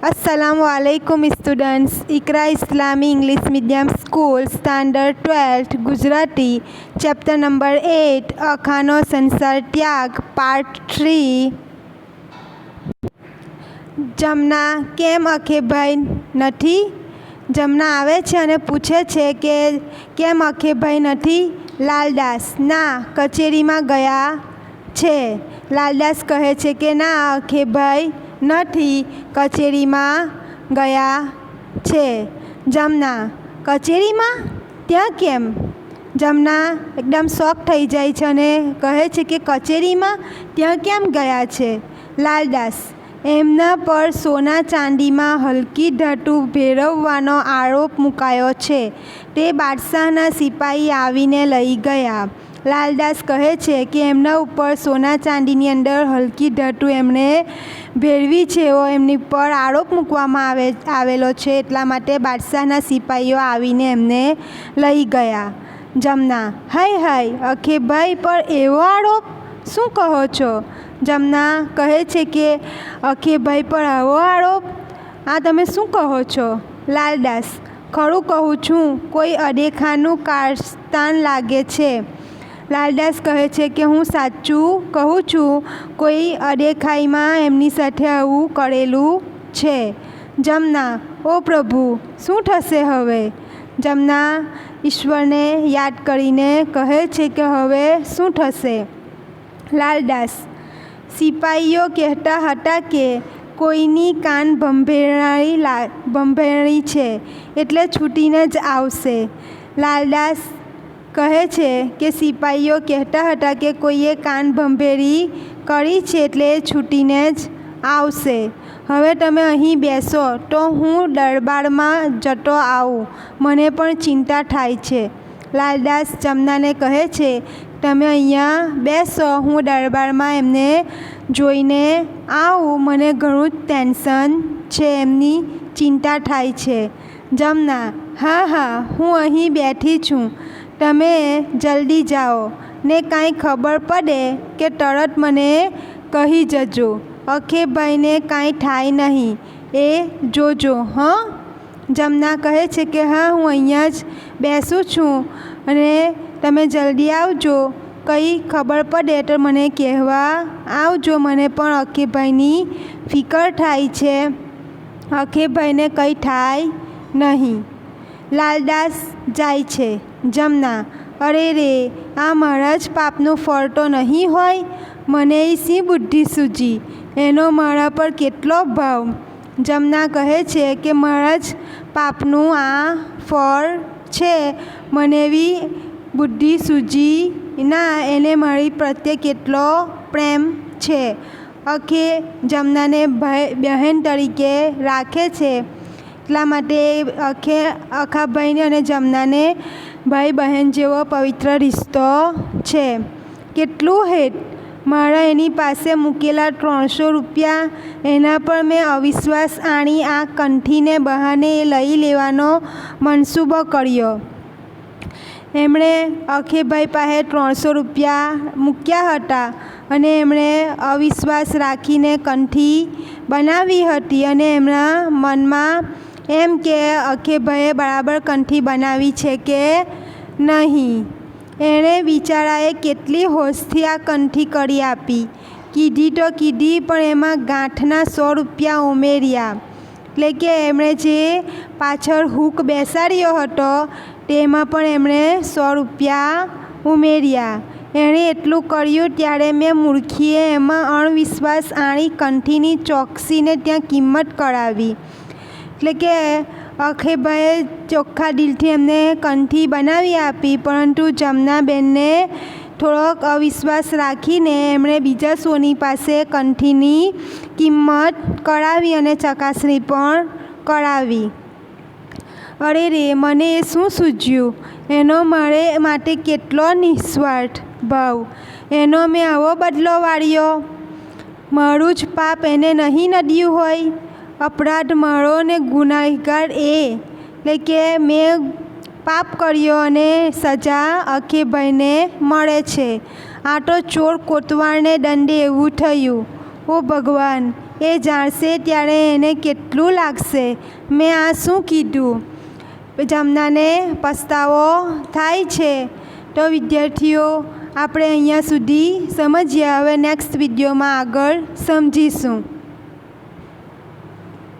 अस्सलामुअलैकुम students. Iqra Islami English medium school standard 12 Gujarati chapter number 8 अखानो संसार त्याग पार्ट 3। जमना केम अखेभाई नथी। जमना आवे छे अने पूछे छे के केम अखेभाई नथी। लालदास ना कचेरी में गया छे। लालदास कहे छे के ना अखेभाई નથી કચેરીમાં ગયા છે। જમના કચેરીમાં ત્યાં કેમ? જમના એકદમ શોક થઈ જાય છે અને કહે છે કે કચેરીમાં ત્યાં કેમ ગયા છે। લાલદાસ એમના પર સોના ચાંદીમાં હલકી ધાતુ ભેરવવાનો આરોપ મુકાયો છે। તે બાદશાહના સિપાહી આવીને લઈ ગયા। લાલદાસ કહે છે કે એમના ઉપર સોના ચાંદીની અંદર હલકી ધાતુ એમણે ભેળવી છે એવો એમની પર આરોપ મૂકવામાં આવેલો છે, એટલા માટે બાદશાહના સિપાહીઓ આવીને એમને લઈ ગયા। જમના હાય હાય અખેભાઈ પર એવો આરોપ શું કહો છો? જમના કહે છે કે અખેભાઈ પર આવો આરોપ, આ તમે શું કહો છો? લાલદાસ ખરું કહું છું, કોઈ અદેખાનું કારસ્તાન લાગે છે। લાલદાસ કહે છે કે હું સાચું કહું છું, કોઈ અદેખાઈમાં એમની સાથે આવું કરેલું છે। જમના ઓ પ્રભુ શું થશે હવે? જમના ઈશ્વરને યાદ કરીને કહે છે કે હવે શું થશે? લાલદાસ સિપાહીઓ કહેતા હતા કે કોઈની કાન ભંભેરણી છે એટલે છૂટીને જ આવશે। લાલદાસ કહે છે કે સિપાહીઓ કહેતા હતા કે કોઈએ કાન ભંભેરી કરી છે એટલે છૂટીને જ આવશે। હવે તમે અહીં બેસો તો હું દરબારમાં જતો આવું, મને પણ ચિંતા થાય છે। લાલદાસ જમનાને કહે છે તમે અહીંયા બેસો, હું દરબારમાં એમને જોઈને આવું, મને ઘણું ટેન્શન છે, એમની ચિંતા થાય છે। જમના હા હા હું અહીં બેઠી છું, તમે જલ્દી જાઓ ને કાંઈ ખબર પડે કે તરત મને કહી જજો। અખેભાઈને કાંઈ થાય નહીં એ જોજો હં। જમના કહે છે કે હા હું અહીંયા જ બેસું છું અને તમે જલ્દી આવજો, કંઈ ખબર પડે તો મને કહેવા આવજો, મને પણ અખેભાઈની ફિકર થાય છે, અખેભાઈને કંઈ થાય નહીં। લાલદાસ જાય છે। જમના અરે રે આ મારા જ પાપનું ફળ તો નહીં હોય, મને એ શી બુદ્ધિ સૂજી, એનો મારા પર કેટલો ભાવ। જમના કહે છે કે મારા જ પાપનું આ ફળ છે, મને એવી બુદ્ધિ સૂજી ના, એને મારી પ્રત્યે કેટલો પ્રેમ છે। અખે જમનાને બહેન તરીકે રાખે છે, એટલા માટે અખાભાઈને અને જમનાને ભાઈ બહેન જેવો પવિત્ર રિશ્તો છે। કેટલું હેત, મારા એની પાસે મૂકેલા 300 રૂપિયા, એના પર મેં અવિશ્વાસ આણી આ કંઠીને બહાને લઈ લેવાનો મનસૂબો કર્યો। એમણે અખેભાઈ પાસે 300 રૂપિયા મૂક્યા હતા અને એમણે અવિશ્વાસ રાખીને કંઠી બનાવી હતી અને એમના મનમાં એમ કે અખેભાઈએ બરાબર કંઠી બનાવી છે કે નહીં। એણે બિચારાએ કેટલી હોશથી આ કંઠી કરી આપી, કીધી તો કીધી પણ એમાં ગાંઠના 100 રૂપિયા ઉમેર્યા, એટલે કે એમણે જે પાછળ હૂક બેસાડ્યો હતો તેમાં પણ એમણે 100 રૂપિયા ઉમેર્યા। એણે એટલું કર્યું ત્યારે મેં મૂર્ખીએ એમાં અણવિશ્વાસ આણી કંઠીની ચોકસીને ત્યાં કિંમત કરાવી, એટલે કે અખેભાઈએ ચોખ્ખા દિલથી એમને કંઠી બનાવી આપી, પરંતુ જમનાબેનને થોડોક અવિશ્વાસ રાખીને એમણે બીજા સોની પાસે કંઠીની કિંમત કરાવી અને ચકાસણી પણ કરાવી। અરે રે મને એ શું સૂઝ્યું, એનો મારે માટે કેટલો નિસ્વાર્થ ભાવ, એનો મેં આવો બદલો વાળ્યો, મારું જ પાપ એને નહીં નડ્યું હોય। अपराध मारो ने गुनाहगार એટલે કે મેં પાપ કર્યો અને સજા અખેભાઈને મળે છે। આ તો ચોર કોતવાળને દંડે એવું થયું। ઓ ભગવાન એ જાણશે ત્યારે એને કેટલું લાગશે, મેં આ શું કીધું. જમનાને પસ્તાવો થાય છે. તો વિદ્યાર્થીઓ, આપણે અહીંયા સુધી સમજ્યા. હવે નેક્સ્ટ વિડીયોમાં આગળ સમજીશું.